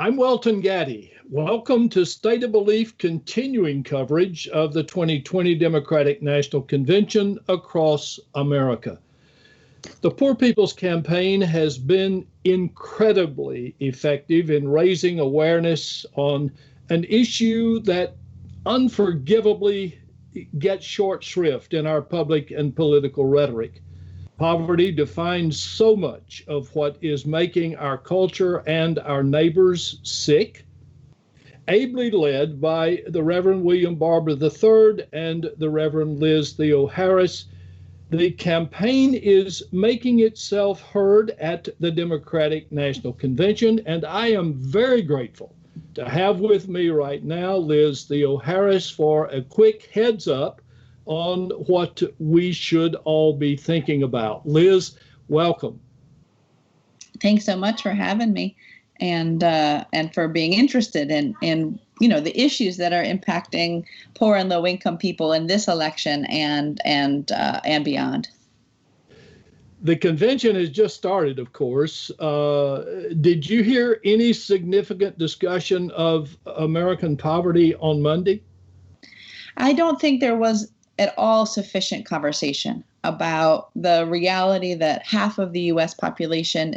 I'm Welton Gaddy. Welcome to State of Belief continuing coverage of the 2020 Democratic National Convention across America. The Poor People's Campaign has been incredibly effective in raising awareness on an issue that unforgivably gets short shrift in our public and political rhetoric. Poverty defines so much of what is making our culture and our neighbors sick. Ably led by the Reverend William Barber III and the Reverend Liz Theoharis, the campaign is making itself heard at the Democratic National Convention, and I am very grateful to have with me right now Liz Theoharis for a quick heads up on what we should all be thinking about. Liz, welcome. Thanks so much for having me, and for being interested in the issues that are impacting poor and low income people in this election and beyond. The convention has just started, of course. Did you hear any significant discussion of American poverty on Monday? I don't think there was at all sufficient conversation about the reality that half of the U.S. population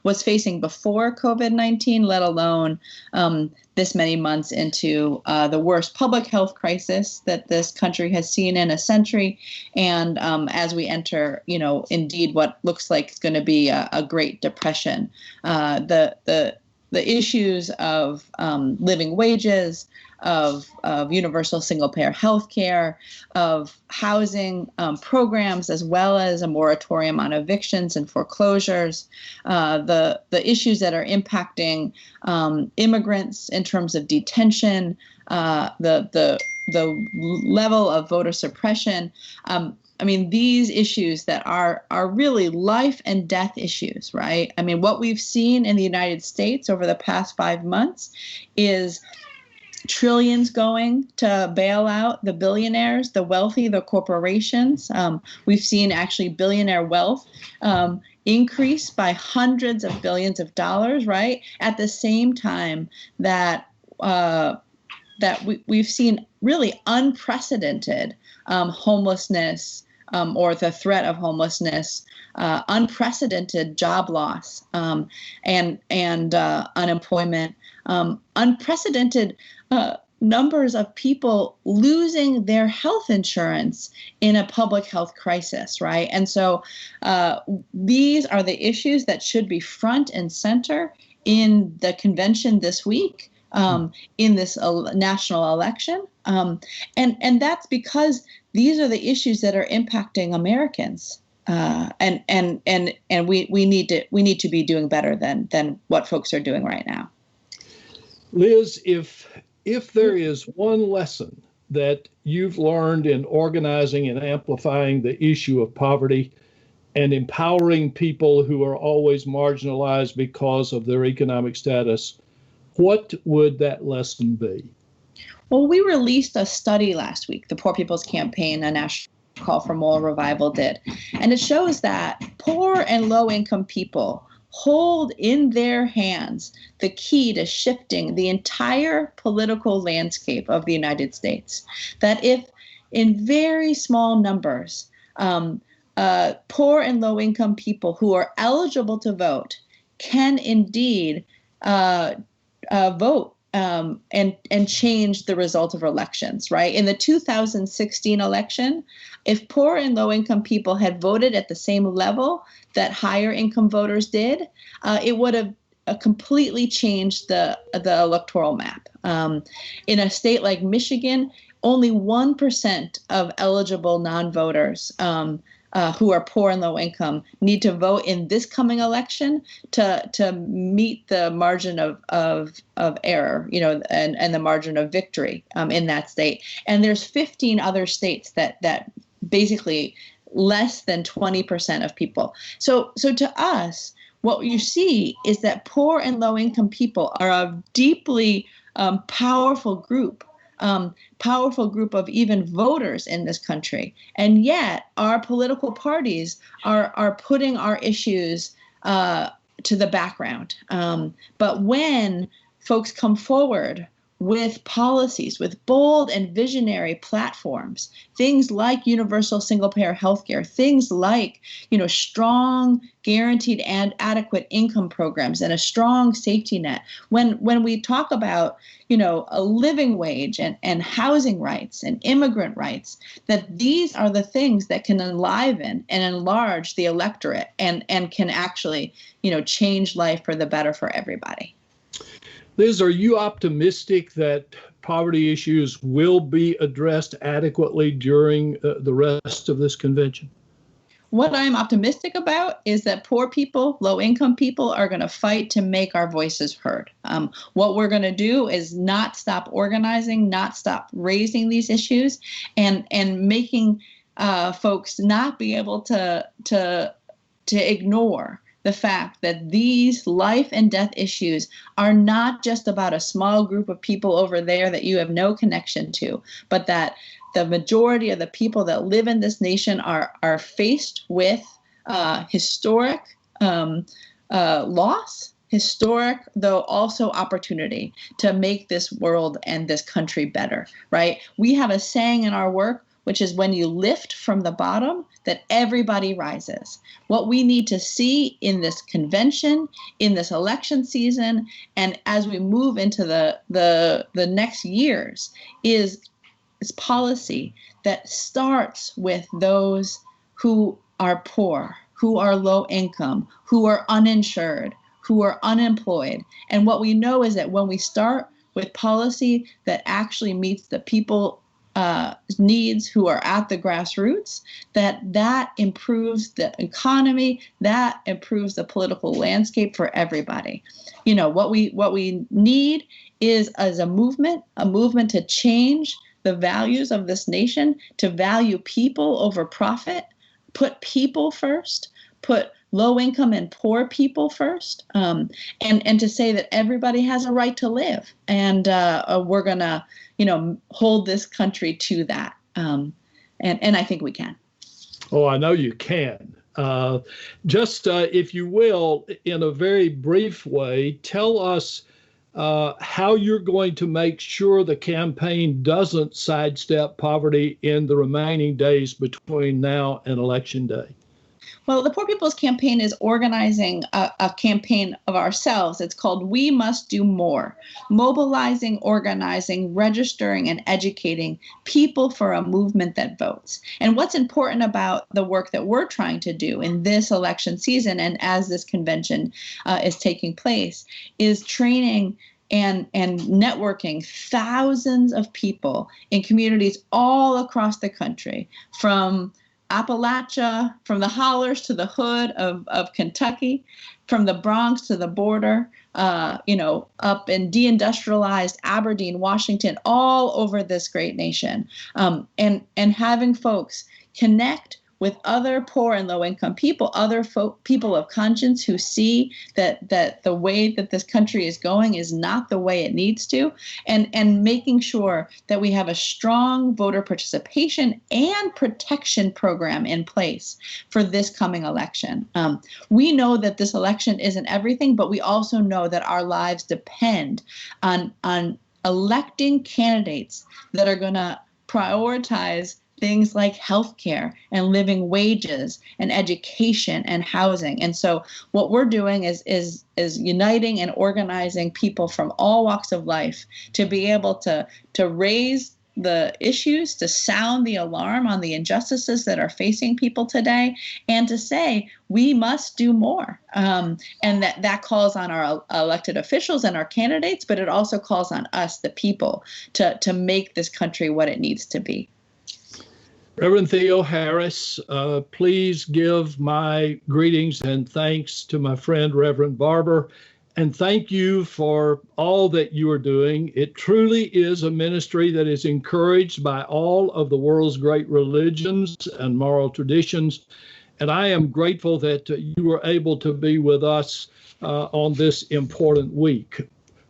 was facing before COVID-19, let alone this many months into the worst public health crisis that this country has seen in a century, and as we enter, indeed what looks like it's going to be a Great Depression. The issues of living wages, of universal single-payer health care, of housing programs, as well as a moratorium on evictions and foreclosures, the issues that are impacting immigrants in terms of detention, the level of voter suppression. These issues that are really life and death issues, right? What we've seen in the United States over the past 5 months is trillions going to bail out the billionaires, the wealthy, the corporations. We've seen actually billionaire wealth increase by hundreds of billions of dollars, right? At the same time that we've seen really unprecedented homelessness, or the threat of homelessness, unprecedented job loss, and unemployment, unprecedented numbers of people losing their health insurance in a public health crisis, right? And so these are the issues that should be front and center in the convention this week, in this national election. And that's because these are the issues that are impacting Americans. And we need to be doing better than what folks are doing right now. Liz, if there is one lesson that you've learned in organizing and amplifying the issue of poverty and empowering people who are always marginalized because of their economic status, what would that lesson be? Well, we released a study last week, the Poor People's Campaign, a national call for moral revival did, and it shows that poor and low-income people hold in their hands the key to shifting the entire political landscape of the United States. That if in very small numbers, poor and low-income people who are eligible to vote can indeed vote and change the result of elections, right? In the 2016 election, if poor and low-income people had voted at the same level that higher income voters did, it would have completely changed the electoral map. In a state like Michigan, only 1% of eligible non-voters who are poor and low income need to vote in this coming election to meet the margin of error, and the margin of victory in that state. And there's 15 other states that basically less than 20% of people. So to us, what you see is that poor and low income people are a deeply powerful group of even voters in this country. And yet our political parties are putting our issues to the background. But when folks come forward with policies, with bold and visionary platforms, things like universal single-payer healthcare, things like, strong, guaranteed and adequate income programs and a strong safety net. When we talk about, a living wage and housing rights and immigrant rights, that these are the things that can enliven and enlarge the electorate and can actually, change life for the better for everybody. Liz, are you optimistic that poverty issues will be addressed adequately during the rest of this convention? What I'm optimistic about is that poor people, low-income people are going to fight to make our voices heard. What we're going to do is not stop organizing, not stop raising these issues, and making folks not be able to ignore the fact that these life and death issues are not just about a small group of people over there that you have no connection to, but that the majority of the people that live in this nation are faced with historic loss, historic, though also opportunity to make this world and this country better, right? We have a saying in our work, which is when you lift from the bottom, that everybody rises. What we need to see in this convention, in this election season, and as we move into the next years is policy that starts with those who are poor, who are low income, who are uninsured, who are unemployed. And what we know is that when we start with policy that actually meets the people needs who are at the grassroots, that improves the economy, that improves the political landscape for everybody. What we need is as a movement to change the values of this nation, to value people over profit, put people first, put low income and poor people first, and to say that everybody has a right to live. And we're going to, hold this country to that. And I think we can. Oh, I know you can. Just, if you will, in a very brief way, tell us how you're going to make sure the campaign doesn't sidestep poverty in the remaining days between now and Election Day. Well, the Poor People's Campaign is organizing a campaign of ourselves. It's called We Must Do More, mobilizing, organizing, registering, and educating people for a movement that votes. And what's important about the work that we're trying to do in this election season and as this convention is taking place is training and networking thousands of people in communities all across the country, from Appalachia, from the hollers to the hood of Kentucky, from the Bronx to the border, up in deindustrialized Aberdeen, Washington, all over this great nation, and having folks connect with other poor and low-income people, other people of conscience who see that the way that this country is going is not the way it needs to, and making sure that we have a strong voter participation and protection program in place for this coming election. We know that this election isn't everything, but we also know that our lives depend on electing candidates that are going to prioritize things like healthcare and living wages and education and housing. And so what we're doing is uniting and organizing people from all walks of life to be able to raise the issues, to sound the alarm on the injustices that are facing people today, and to say we must do more. And that calls on our elected officials and our candidates, but it also calls on us, the people, to make this country what it needs to be. Reverend Theoharis, please give my greetings and thanks to my friend, Reverend Barber, and thank you for all that you are doing. It truly is a ministry that is encouraged by all of the world's great religions and moral traditions, and I am grateful that you were able to be with us on this important week.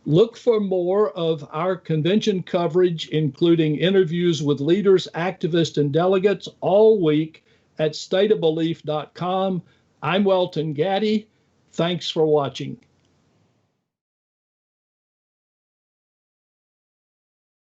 Look for more of our convention coverage, including interviews with leaders, activists, and delegates all week at stateofbelief.com. I'm Welton Gaddy. Thanks for watching.